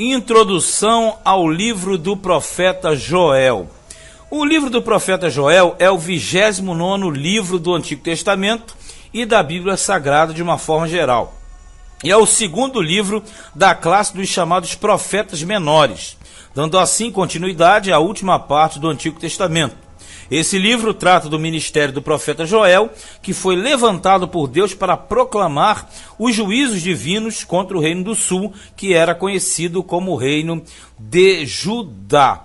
Introdução ao livro do profeta Joel. O livro do profeta Joel é o 29º livro do Antigo Testamento e da Bíblia Sagrada de uma forma geral. E é o segundo livro da classe dos chamados profetas menores, dando assim continuidade à última parte do Antigo Testamento. Esse livro trata do ministério do profeta Joel, que foi levantado por Deus para proclamar os juízos divinos contra o reino do sul, que era conhecido como o reino de Judá.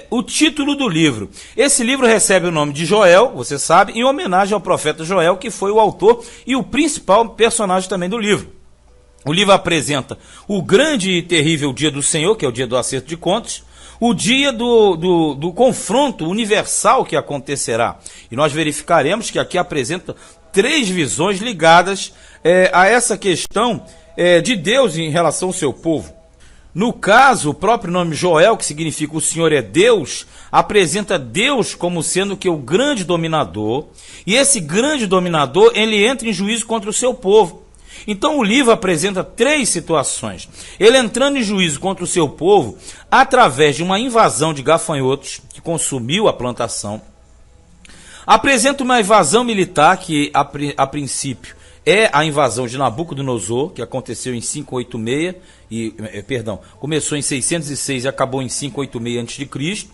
O título do livro. Esse livro recebe o nome de Joel, você sabe, em homenagem ao profeta Joel, que foi o autor e o principal personagem também do livro. O livro apresenta o grande e terrível dia do Senhor, que é o dia do acerto de contas, o dia do confronto universal que acontecerá. E nós verificaremos que aqui apresenta 3 visões ligadas a essa questão de Deus em relação ao seu povo. No caso, o próprio nome Joel, que significa o Senhor é Deus, apresenta Deus como sendo que o grande dominador, e esse grande dominador, ele entra em juízo contra o seu povo. Então o livro apresenta 3 situações. Ele entrando em juízo contra o seu povo, através de uma invasão de gafanhotos, que consumiu a plantação. Apresenta uma invasão militar, que a princípio é a invasão de Nabucodonosor, que aconteceu em 586, começou em 606 e acabou em 586 a.C.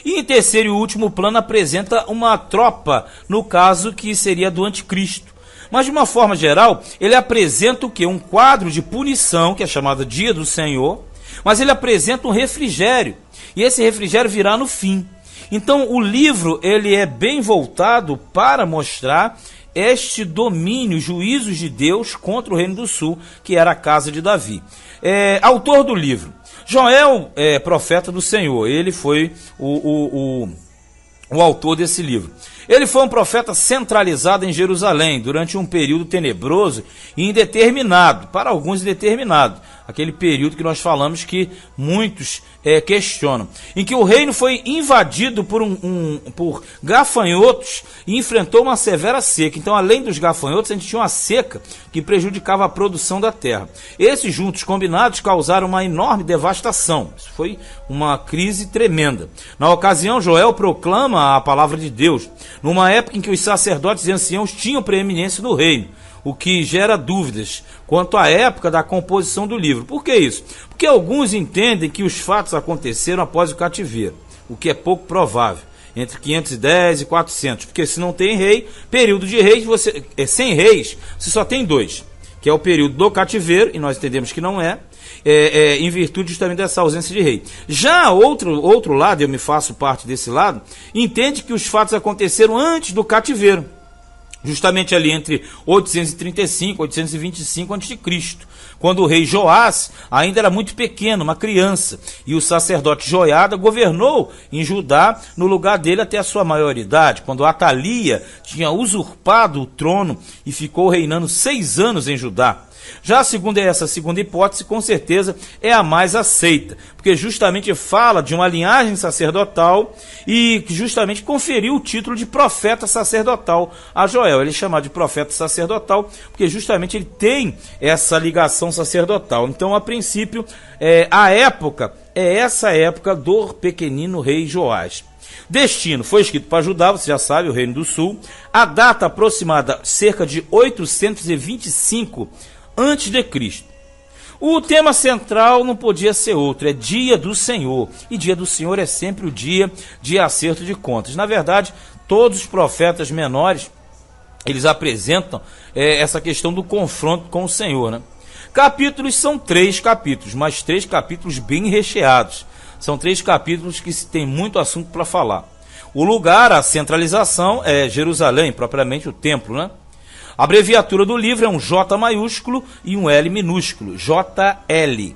E em terceiro e último plano apresenta uma tropa, no caso que seria do anticristo. Mas de uma forma geral, ele apresenta o quê? Um quadro de punição, que é chamado Dia do Senhor, mas ele apresenta um refrigério, e esse refrigério virá no fim. Então o livro ele é bem voltado para mostrar este domínio, juízos de Deus contra o reino do sul, que era a casa de Davi. Autor do livro, Joel, profeta do Senhor, ele foi o autor desse livro. Ele foi um profeta centralizado em Jerusalém durante um período tenebroso e indeterminado, para alguns indeterminado, aquele período que nós falamos que muitos questionam, em que o reino foi invadido por gafanhotos e enfrentou uma severa seca. Então, além dos gafanhotos, a gente tinha uma seca que prejudicava a produção da terra. Esses juntos combinados causaram uma enorme devastação. Isso foi uma crise tremenda. Na ocasião, Joel proclama a palavra de Deus, numa época em que os sacerdotes e anciãos tinham preeminência no reino, o que gera dúvidas quanto à época da composição do livro. Por que isso? Porque alguns entendem que os fatos aconteceram após o cativeiro, o que é pouco provável, entre 510 e 400, porque se não tem rei, período de reis, sem reis, você só tem 2, que é o período do cativeiro, e nós entendemos que não em virtude justamente dessa ausência de rei. Já outro lado, eu me faço parte desse lado, entende que os fatos aconteceram antes do cativeiro, justamente ali entre 835 e 825 a.C., quando o rei Joás ainda era muito pequeno, uma criança, e o sacerdote Joiada governou em Judá no lugar dele até a sua maioridade, quando Atalia tinha usurpado o trono e ficou reinando 6 anos em Judá. Já essa segunda hipótese, com certeza, é a mais aceita, porque justamente fala de uma linhagem sacerdotal e justamente conferiu o título de profeta sacerdotal a Joel. Ele é chamado de profeta sacerdotal porque justamente ele tem essa ligação sacerdotal. Então, a princípio, a época é essa época do pequenino rei Joás. Destino foi escrito para Judá, você já sabe, o reino do sul. A data aproximada, cerca de 825 antes de Cristo. O tema central não podia ser outro, é Dia do Senhor. E Dia do Senhor é sempre o dia de acerto de contas. Na verdade, todos os profetas menores, eles apresentam essa questão do confronto com o Senhor, né? Capítulos são 3 capítulos, mas 3 capítulos bem recheados. São 3 capítulos que tem muito assunto para falar. O lugar, a centralização é Jerusalém, propriamente o templo, né? A abreviatura do livro é um J maiúsculo e um L minúsculo, JL.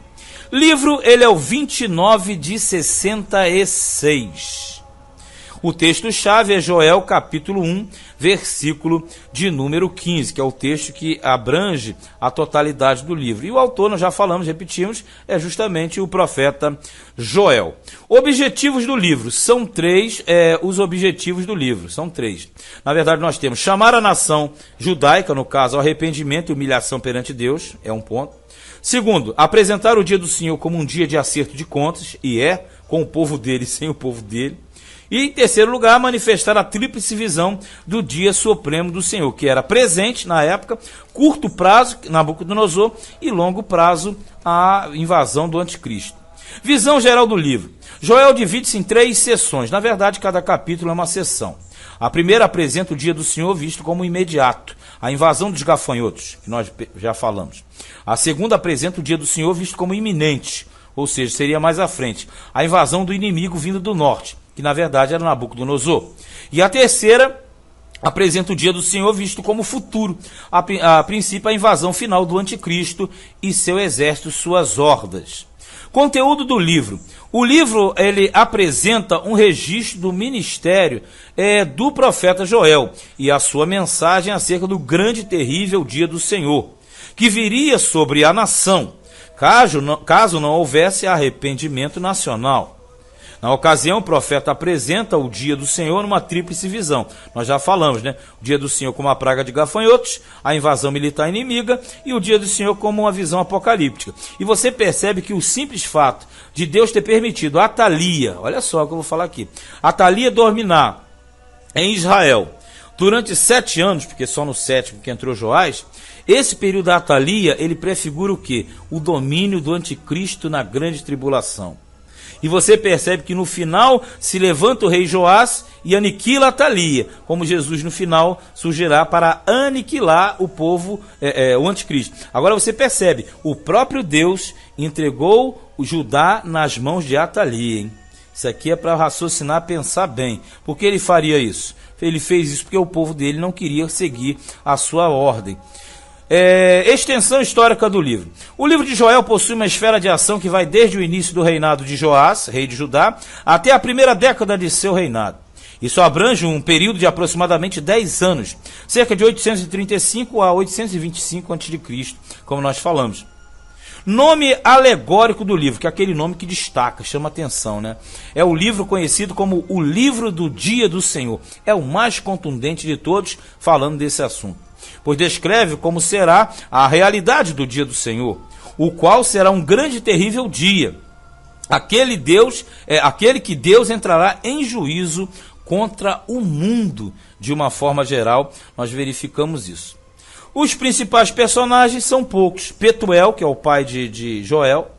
Livro, ele é o 29 de 66. O texto-chave é Joel, capítulo 1, versículo de número 15, que é o texto que abrange a totalidade do livro. E o autor, nós já falamos, repetimos, é justamente o profeta Joel. Objetivos do livro, são 3, os objetivos do livro, são 3. Na verdade, nós temos chamar a nação judaica, no caso, ao arrependimento e humilhação perante Deus, é um ponto. Segundo, apresentar o dia do Senhor como um dia de acerto de contas, e com o povo dele e sem o povo dele. E, em terceiro lugar, manifestar a tríplice visão do dia supremo do Senhor, que era presente na época, curto prazo, Nabucodonosor, e longo prazo, a invasão do anticristo. Visão geral do livro. Joel divide-se em 3 seções. Na verdade, cada capítulo é uma seção. A primeira apresenta o dia do Senhor visto como imediato, a invasão dos gafanhotos, que nós já falamos. A segunda apresenta o dia do Senhor visto como iminente, ou seja, seria mais à frente, a invasão do inimigo vindo do norte, que na verdade era Nabucodonosor. E a terceira apresenta o dia do Senhor visto como futuro, a princípio a invasão final do anticristo e seu exército, suas hordas. Conteúdo do livro. O livro ele apresenta um registro do ministério do profeta Joel e a sua mensagem acerca do grande e terrível dia do Senhor, que viria sobre a nação, caso não houvesse arrependimento nacional. Na ocasião, o profeta apresenta o dia do Senhor numa tríplice visão. Nós já falamos, né? O dia do Senhor como uma praga de gafanhotos, a invasão militar inimiga e o dia do Senhor como uma visão apocalíptica. E você percebe que o simples fato de Deus ter permitido a Atalia, olha só o que eu vou falar aqui, a Atalia dominar em Israel durante 7 anos, porque só no 7º que entrou Joás, esse período da Atalia, ele prefigura o quê? O domínio do anticristo na grande tribulação. E você percebe que no final se levanta o rei Joás e aniquila Atalia, como Jesus no final surgirá para aniquilar o povo, o anticristo. Agora você percebe, o próprio Deus entregou o Judá nas mãos de Atalia, hein? Isso aqui é para raciocinar, pensar bem. Por que ele faria isso? Ele fez isso porque o povo dele não queria seguir a sua ordem. Extensão histórica do livro. O livro de Joel possui uma esfera de ação que vai desde o início do reinado de Joás, rei de Judá, até a primeira década de seu reinado. Isso abrange um período de aproximadamente 10 anos, cerca de 835 a 825 a.C., como nós falamos. Nome alegórico do livro, que é aquele nome que destaca, chama atenção, né? É o livro conhecido como o Livro do Dia do Senhor. É o mais contundente de todos falando desse assunto, pois descreve como será a realidade do dia do Senhor, o qual será um grande e terrível dia. Aquele que Deus entrará em juízo contra o mundo, de uma forma geral, nós verificamos isso. Os principais personagens são poucos. Petuel, que é o pai de Joel,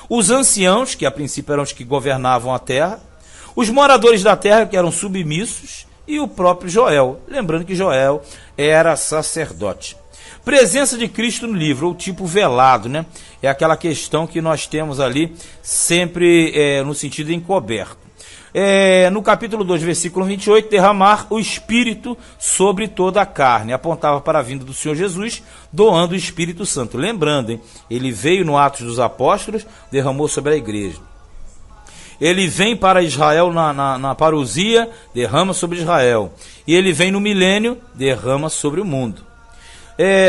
os anciãos, que a princípio eram os que governavam a terra, os moradores da terra, que eram submissos, e o próprio Joel, lembrando que Joel era sacerdote. Presença de Cristo no livro, ou tipo velado, né? É aquela questão que nós temos ali sempre no sentido encoberto. No capítulo 2, versículo 28, derramar o Espírito sobre toda a carne. Apontava para a vinda do Senhor Jesus, doando o Espírito Santo. Lembrando, hein? Ele veio no Atos dos Apóstolos, derramou sobre a igreja. Ele vem para Israel na parousia, derrama sobre Israel. E ele vem no milênio, derrama sobre o mundo.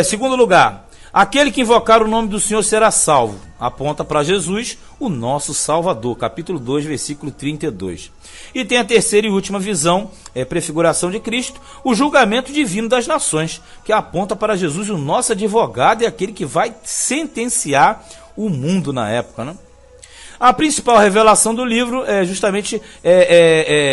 Segundo lugar, aquele que invocar o nome do Senhor será salvo. Aponta para Jesus, o nosso Salvador. Capítulo 2, versículo 32. E tem a terceira e última visão, prefiguração de Cristo, o julgamento divino das nações, que aponta para Jesus, o nosso advogado, e aquele que vai sentenciar o mundo na época, né? A principal revelação do livro é justamente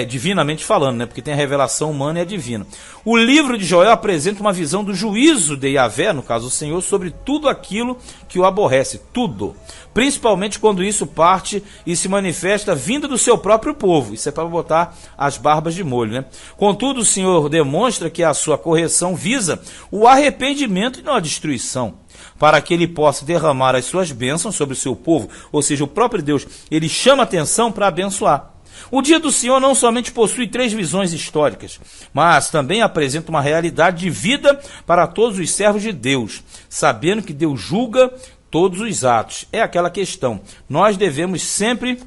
divinamente falando, né? Porque tem a revelação humana e a divina. O livro de Joel apresenta uma visão do juízo de Yahvé, no caso o Senhor, sobre tudo aquilo que o aborrece, tudo. Principalmente quando isso parte e se manifesta vindo do seu próprio povo. Isso é para botar as barbas de molho, né? Contudo, o Senhor demonstra que a sua correção visa o arrependimento e não a destruição, para que ele possa derramar as suas bênçãos sobre o seu povo. Ou seja, o próprio Deus, ele chama atenção para abençoar. O dia do Senhor não somente possui 3 visões históricas, mas também apresenta uma realidade de vida para todos os servos de Deus, sabendo que Deus julga todos os atos. É aquela questão, nós devemos sempre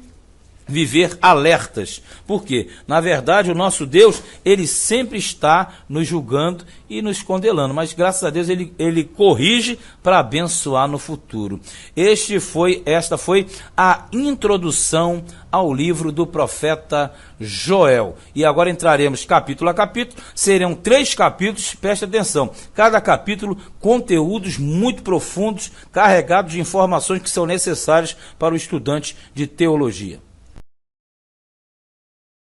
viver alertas. Por quê? Na verdade, o nosso Deus, ele sempre está nos julgando e nos condenando, mas graças a Deus ele corrige para abençoar no futuro. Esta foi a introdução ao livro do profeta Joel. E agora entraremos capítulo a capítulo, serão 3 capítulos, preste atenção, cada capítulo conteúdos muito profundos, carregados de informações que são necessárias para o estudante de teologia.